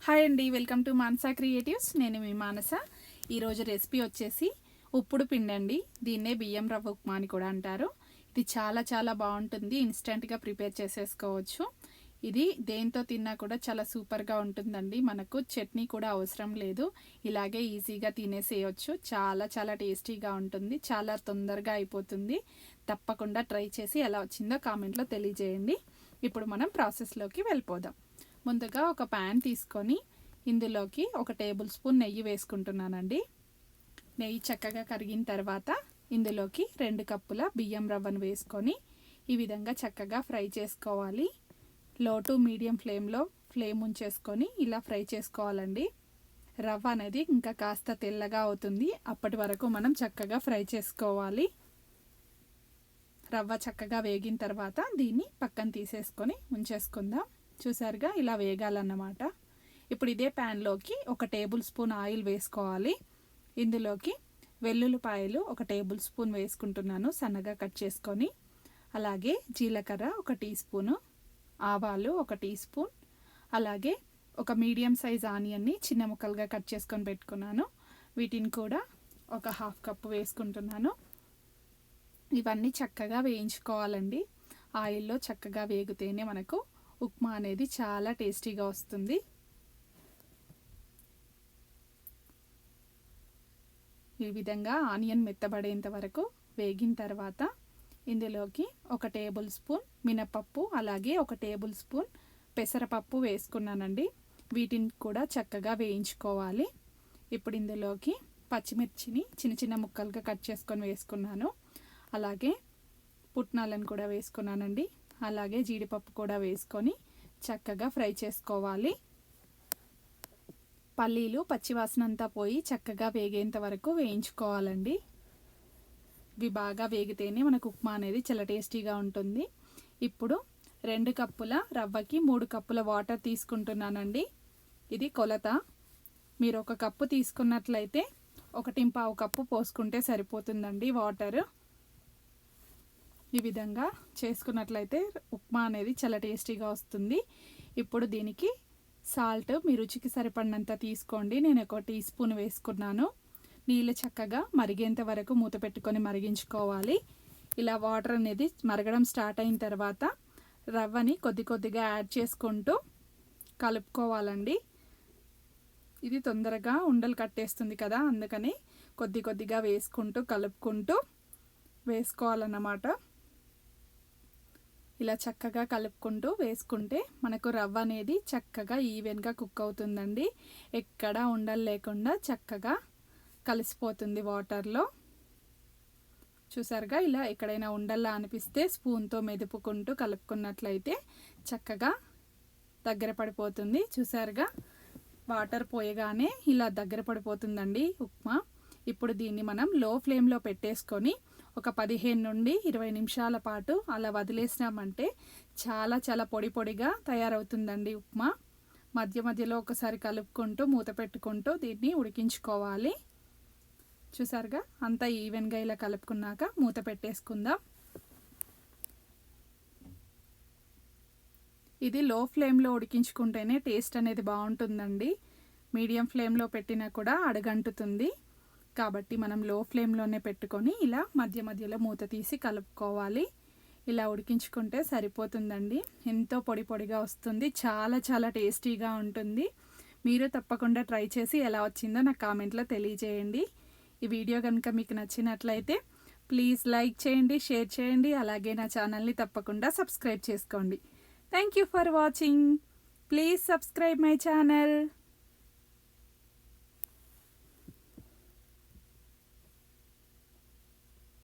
Hi అండి, welcome to Manasa creatives. నేను మీ మానస. ఈరోజు రెసిపీ వచ్చేసి ఉప్పుడు పిండి అండి. దీన్నే బియ్యం రవ్వ ఉప్మా అని కూడా అంటారు. ఇది చాలా చాలా బాగుంటుంది. ఇన్స్టెంట్గా ప్రిపేర్ చేసేసుకోవచ్చు. ఇది దేంతో తిన్నా కూడా చాలా సూపర్గా ఉంటుందండి. మనకు చట్నీ కూడా అవసరం లేదు. ఇలాగే ఈజీగా తినేసేయచ్చు. చాలా చాలా టేస్టీగా ఉంటుంది. చాలా తొందరగా అయిపోతుంది. తప్పకుండా ట్రై చేసి ఎలా వచ్చిందో కామెంట్లో తెలియజేయండి. ఇప్పుడు మనం ప్రాసెస్లోకి వెళ్ళిపోదాం. ముందుగా ఒక ప్యాన్ తీసుకొని ఇందులోకి 1 టేబుల్ స్పూన్ నెయ్యి వేసుకుంటున్నానండి. నెయ్యి చక్కగా కరిగిన తర్వాత ఇందులోకి 2 కప్పుల బియ్యం రవ్వను వేసుకొని ఈ విధంగా చక్కగా ఫ్రై చేసుకోవాలి. లో టు మీడియం ఫ్లేమ్ ఉంచేసుకొని ఇలా ఫ్రై చేసుకోవాలండి. రవ్వ అనేది ఇంకా కాస్త తెల్లగా అవుతుంది. అప్పటి వరకు మనం చక్కగా ఫ్రై చేసుకోవాలి. రవ్వ చక్కగా వేగిన తర్వాత దీన్ని పక్కన తీసేసుకొని ఉంచేసుకుందాం. చూసారుగా, ఇలా వేగాలన్నమాట. ఇప్పుడు ఇదే ప్యాన్లోకి 1 టేబుల్ స్పూన్ ఆయిల్ వేసుకోవాలి. ఇందులోకి వెల్లుల్లిపాయలు 1 టేబుల్ స్పూన్ వేసుకుంటున్నాను, సన్నగా కట్ చేసుకొని. అలాగే జీలకర్ర 1 టీ స్పూను, ఆవాలు 1 టీ స్పూన్, అలాగే ఒక మీడియం సైజ్ ఆనియన్ని చిన్న ముక్కలుగా కట్ చేసుకొని పెట్టుకున్నాను. వీటిని కూడా 1/2 కప్పు వేసుకుంటున్నాను. ఇవన్నీ చక్కగా వేయించుకోవాలండి. ఆయిల్లో చక్కగా వేగితేనే మనకు ఉప్మా అనేది చాలా టేస్టీగా వస్తుంది. ఈ విధంగా ఆనియన్ మెత్తబడేంత వరకు వేగిన తర్వాత ఇందులోకి 1 టేబుల్ స్పూన్ మినపప్పు, అలాగే 1 టేబుల్ స్పూన్ పెసరపప్పు వేసుకున్నానండి. వీటిని కూడా చక్కగా వేయించుకోవాలి. ఇప్పుడు ఇందులోకి పచ్చిమిర్చిని చిన్న చిన్న ముక్కలుగా కట్ చేసుకొని వేసుకున్నాను. అలాగే పుట్నాలను కూడా వేసుకున్నానండి. అలాగే జీడిపప్పు కూడా వేసుకొని చక్కగా ఫ్రై చేసుకోవాలి. పల్లీలు పచ్చివాసన అంతా పోయి చక్కగా వేగేంత వరకు వేయించుకోవాలండి. ఇవి బాగా వేగితేనే మనకు ఉప్మా అనేది చాలా టేస్టీగా ఉంటుంది. ఇప్పుడు 2 కప్పుల రవ్వకి 3 కప్పుల వాటర్ తీసుకుంటున్నానండి. ఇది కొలత. మీరు 1 కప్పు తీసుకున్నట్లయితే 1.25 కప్పు పోసుకుంటే సరిపోతుందండి వాటర్. ఈ విధంగా చేసుకున్నట్లయితే ఉప్మా అనేది చాలా టేస్టీగా వస్తుంది. ఇప్పుడు దీనికి సాల్ట్ మీ రుచికి సరిపడినంత తీసుకోండి. నేను 1 టీ స్పూన్ వేసుకున్నాను. నీళ్ళు చక్కగా మరిగేంత వరకు మూత పెట్టుకొని మరిగించుకోవాలి. ఇలా వాటర్ అనేది మరగడం స్టార్ట్ అయిన తర్వాత రవ్వని కొద్ది కొద్దిగా యాడ్ చేసుకుంటూ కలుపుకోవాలండి. ఇది తొందరగా ఉండలు కట్టేస్తుంది కదా, అందుకని కొద్ది కొద్దిగా వేసుకుంటూ కలుపుకుంటూ వేసుకోవాలన్నమాట. ఇలా చక్కగా కలుపుకుంటూ వేసుకుంటే మనకు రవ్వ అనేది చక్కగా ఈవెన్గా కుక్ అవుతుందండి. ఎక్కడా ఉండలు లేకుండా చక్కగా కలిసిపోతుంది వాటర్లో. చూసారుగా, ఇలా ఎక్కడైనా ఉండల్లా అనిపిస్తే స్పూన్తో మెదుపుకుంటూ కలుపుకున్నట్లయితే చక్కగా దగ్గర పడిపోతుంది. చూసారుగా, వాటర్ పోయగానే ఇలా దగ్గర పడిపోతుందండి ఉప్మా. ఇప్పుడు దీన్ని మనం లో ఫ్లేమ్లో పెట్టేసుకొని ఒక 15 నుండి 20 నిమిషాల పాటు అలా వదిలేసినామంటే చాలా చాలా పొడి పొడిగా తయారవుతుందండి ఉప్మా. మధ్య మధ్యలో ఒకసారి కలుపుకుంటూ మూత పెట్టుకుంటూ దీన్ని ఉడికించుకోవాలి. చూసారుగా, అంతా ఈవెన్గా ఇలా కలుపుకున్నాక మూత పెట్టేసుకుందాం. ఇది లో ఫ్లేమ్లో ఉడికించుకుంటేనే టేస్ట్ అనేది బాగుంటుందండి. మీడియం ఫ్లేమ్లో పెట్టినా కూడా అడుగంటుతుంది. కాబట్టి మనం లో ఫ్లేమ్లోనే పెట్టుకొని ఇలా మధ్య మధ్యలో మూత తీసి కలుపుకోవాలి. ఇలా ఉడికించుకుంటే సరిపోతుందండి. ఎంతో పొడి పొడిగా వస్తుంది. చాలా చాలా టేస్టీగా ఉంటుంది. మీరు తప్పకుండా ట్రై చేసి ఎలా వచ్చిందో నాకు కామెంట్లో తెలియజేయండి. ఈ వీడియో కనుక మీకు నచ్చినట్లయితే ప్లీజ్ లైక్ చేయండి, షేర్ చేయండి. అలాగే నా ఛానల్ని తప్పకుండా సబ్స్క్రైబ్ చేసుకోండి. Thank you for watching. Please subscribe my channel.